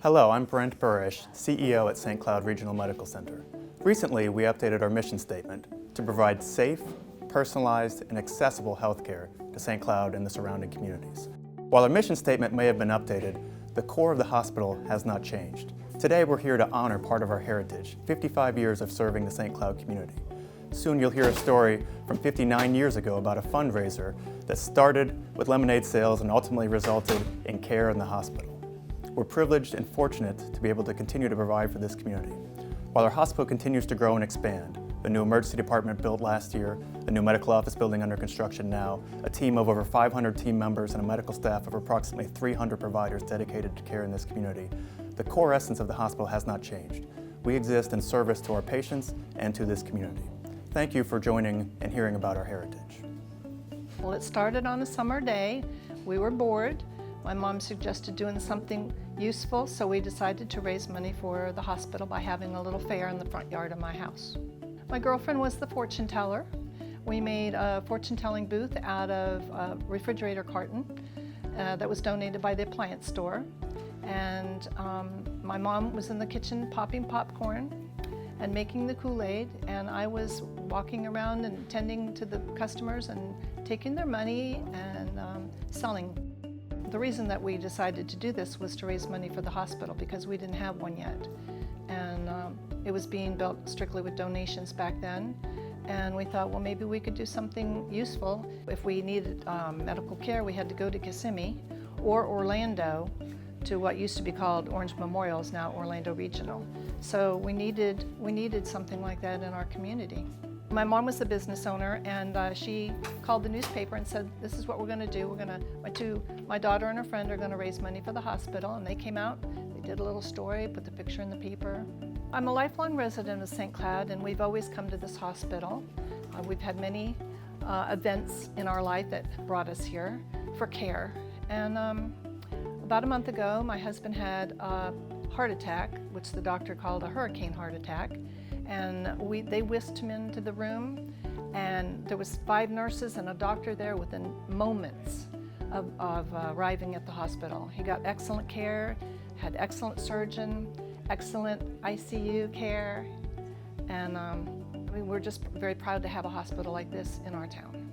Hello, I'm Brent Burish, CEO at St. Cloud Regional Medical Center. Recently, we updated our mission statement to provide safe, personalized, and accessible healthcare to St. Cloud and the surrounding communities. While our mission statement may have been updated, the core of the hospital has not changed. Today, we're here to honor part of our heritage, 55 years of serving the St. Cloud community. Soon you'll hear a story from 59 years ago about a fundraiser that started with lemonade sales and ultimately resulted in care in the hospital. We're privileged and fortunate to be able to continue to provide for this community. While our hospital continues to grow and expand, the new emergency department built last year, a new medical office building under construction now, a team of over 500 team members and a medical staff of approximately 300 providers dedicated to care in this community, the core essence of the hospital has not changed. We exist in service to our patients and to this community. Thank you for joining and hearing about our heritage. Well, it started on a summer day. We were bored. My mom suggested doing something useful, so we decided to raise money for the hospital by having a little fair in the front yard of my house. My girlfriend was the fortune teller. We made a fortune-telling booth out of a refrigerator carton that was donated by the appliance store. And my mom was in the kitchen popping popcorn and making the Kool-Aid, and I was walking around and tending to the customers and taking their money and selling. The reason that we decided to do this was to raise money for the hospital because we didn't have one yet. And it was being built strictly with donations back then. And we thought, well, maybe we could do something useful. If we needed medical care, we had to go to Kissimmee or Orlando to what used to be called Orange Memorials, now Orlando Regional. So we needed something like that in our community. My mom was the business owner, and she called the newspaper and said, this is what we're gonna do. My daughter and her friend are gonna raise money for the hospital, and they came out, they did a little story, put the picture in the paper. I'm a lifelong resident of St. Cloud, and we've always come to this hospital. We've had many events in our life that brought us here for care. And about a month ago, my husband had a heart attack, which the doctor called a hurricane heart attack. And they whisked him into the room, and there was 5 nurses and a doctor there within moments of arriving at the hospital. He got excellent care, had excellent surgeon, excellent ICU care, and we're just very proud to have a hospital like this in our town.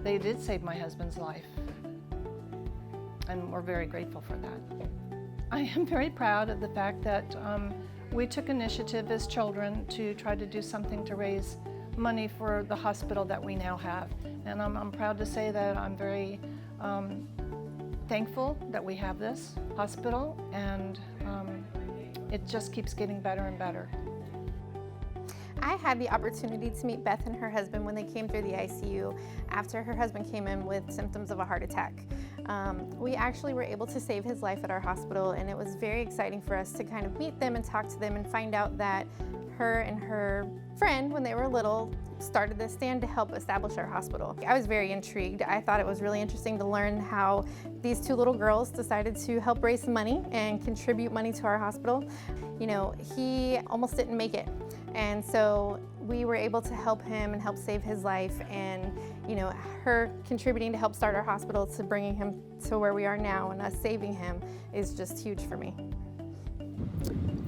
They did save my husband's life, and we're very grateful for that. I am very proud of the fact that we took initiative as children to try to do something to raise money for the hospital that we now have. And I'm proud to say that I'm very thankful that we have this hospital, and it just keeps getting better and better. I had the opportunity to meet Beth and her husband when they came through the ICU after her husband came in with symptoms of a heart attack. We actually were able to save his life at our hospital, and it was very exciting for us to kind of meet them and talk to them and find out that her and her friend, when they were little, started this stand to help establish our hospital. I was very intrigued. I thought it was really interesting to learn how these 2 little girls decided to help raise some money and contribute money to our hospital. You know, he almost didn't make it. And so we were able to help him and help save his life, and you know, her contributing to help start our hospital to bringing him to where we are now and us saving him is just huge for me.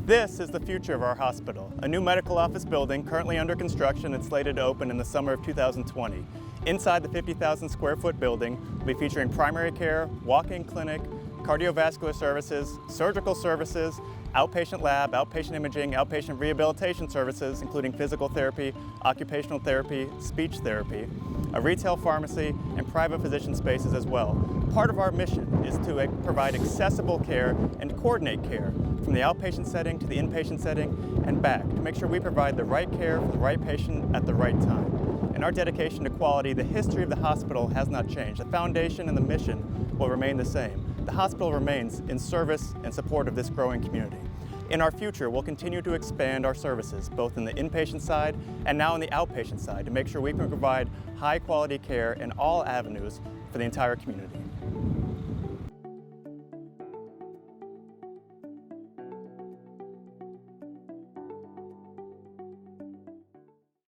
This is the future of our hospital, a new medical office building currently under construction and slated to open in the summer of 2020. Inside the 50,000 square foot building, we'll be featuring primary care, walk-in clinic, cardiovascular services, surgical services, outpatient lab, outpatient imaging, outpatient rehabilitation services, including physical therapy, occupational therapy, speech therapy, a retail pharmacy, and private physician spaces as well. Part of our mission is to provide accessible care and coordinate care from the outpatient setting to the inpatient setting and back to make sure we provide the right care for the right patient at the right time. In our dedication to quality, the history of the hospital has not changed. The foundation and the mission will remain the same. The hospital remains in service and support of this growing community. In our future, we'll continue to expand our services, both in the inpatient side and now in the outpatient side, to make sure we can provide high quality care in all avenues for the entire community.